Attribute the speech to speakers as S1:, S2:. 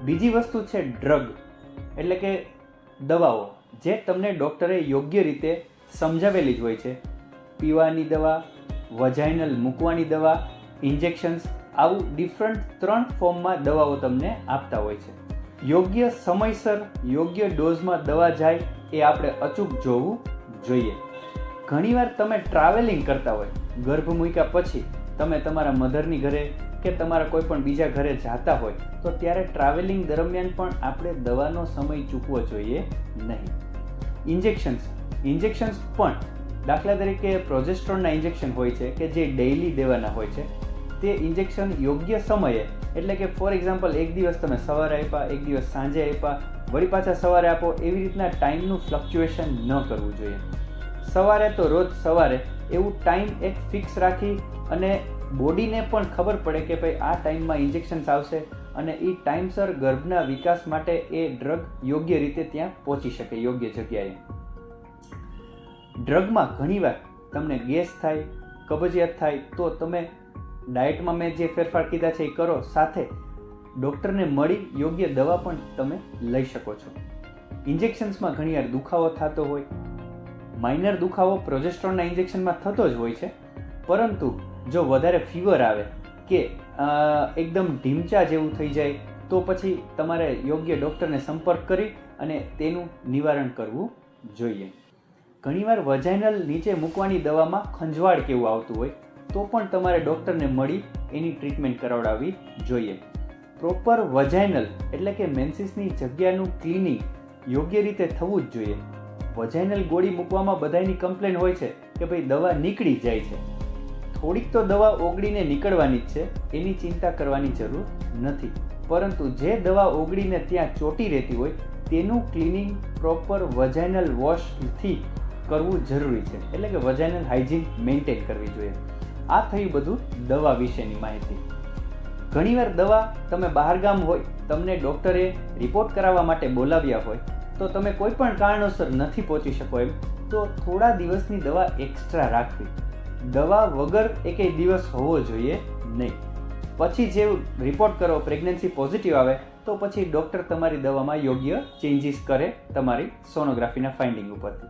S1: બીજી વસ્તુ છે ડ્રગ, એટલે કે દવાઓ જે તમને ડૉક્ટરે યોગ્ય રીતે સમજાવેલી જ હોય છે. પીવાની દવા, વજાઇનલ મૂકવાની દવા, ઇન્જેક્શન્સ, આવું ડિફરન્ટ 3 ફોર્મમાં દવાઓ તમને આપતા હોય છે. યોગ્ય સમયસર યોગ્ય ડોઝમાં દવા જાય એ આપણે અચૂક જોવું જોઈએ. ઘણીવાર તમે ટ્રાવેલિંગ કરતા હોય, ગર્ભ મૂક્યા પછી તમે તમારા મધરની ઘરે કે તમારા કોઈ પણ બીજા ઘરે જતા હોય તો ત્યારે ટ્રાવેલિંગ દરમિયાન પણ આપણે દવાનો સમય ચૂકવો જોઈએ નહીં. ઇન્જેક્શન્સ પણ દાખલા તરીકે પ્રોજેસ્ટ્રોનના ઇન્જેક્શન હોય છે કે જે ડેઇલી દેવાના હોય છે. તે ઇન્જેક્શન યોગ્ય સમયે, એટલે કે ફોર એક્ઝામ્પલ એક દિવસ તમે સવારે આપ્યા, એક દિવસ સાંજે આપ્યા, વળી પાછા સવારે આપો, એવી રીતના ટાઈમનું ફ્લક્ચ્યુએશન ન કરવું જોઈએ. સવારે તો રોજ સવારે એવું ટાઈમ એક ફિક્સ રાખી અને બોડીને પણ ખબર પડે કે ભાઈ આ ટાઈમમાં ઇન્જેક્શન્સ આવશે અને એ ટાઈમસર ગર્ભના વિકાસ માટે એ ડ્રગ યોગ્ય રીતે ત્યાં પહોંચી શકે યોગ્ય જગ્યાએ. ડ્રગમાં ઘણીવાર તમને ગેસ થાય, કબજિયાત થાય તો તમે ડાયટમાં મેં જે ફેરફાર કીધા છે એ કરો, સાથે ડૉક્ટરને મળી યોગ્ય દવા પણ તમે લઈ શકો છો. ઇન્જેક્શન્સમાં ઘણીવાર દુખાવો થતો હોય, માઇનર દુખાવો પ્રોજેસ્ટ્રોનના ઇન્જેક્શનમાં થતો જ હોય છે, પરંતુ જો વધારે ફીવર આવે કે એકદમ ઢીમચા જેવું થઈ જાય તો પછી તમારે યોગ્ય ડૉક્ટરને સંપર્ક કરી અને તેનું નિવારણ કરવું જોઈએ. ઘણીવાર વજાઇનલ નીચે મૂકવાની દવામાં ખંજવાળ કેવું આવતું હોય તો પણ તમારે ડૉક્ટરને મળી એની ટ્રીટમેન્ટ કરાવડાવવી જોઈએ. પ્રોપર વજાઇનલ એટલે કે મેન્સિસની જગ્યાનું ક્લિનિંગ યોગ્ય રીતે થવું જ જોઈએ. વજાઇનલ ગોળી મૂકવામાં બધાની કમ્પ્લેન હોય છે કે ભાઈ દવા નીકળી જાય છે. થોડીક તો દવા ઓગળીને નીકળવાની જ છે, એની ચિંતા કરવાની જરૂર નથી, પરંતુ જે દવા ઓગળીને ત્યાં ચોટી રહેતી હોય તેનું ક્લિનિંગ પ્રોપર વજાઇનલ વોશથી કરવું જરૂરી છે, એટલે કે વજાઇનલ હાઇજીન મેન્ટેન કરવી જોઈએ. આ થયું બધું દવા વિશેની માહિતી. ઘણીવાર દવા તમે બહારગામ હોય, તમને ડૉક્ટરે રિપોર્ટ કરાવવા માટે બોલાવ્યા હોય તો તમે કોઈ પણ કારણોસર નથી પહોંચી શકો એમ તો થોડા દિવસની દવા એક્સ્ટ્રા રાખવી. દવા વગર એકેય દિવસ હોવો જોઈએ નહીં. પછી જે રિપોર્ટ કરો પ્રેગ્નન્સી પોઝિટિવ આવે તો પછી ડૉક્ટર તમારી દવામાં યોગ્ય ચેન્જીસ કરે તમારી સોનોગ્રાફીના ફાઇન્ડિંગ ઉપરથી.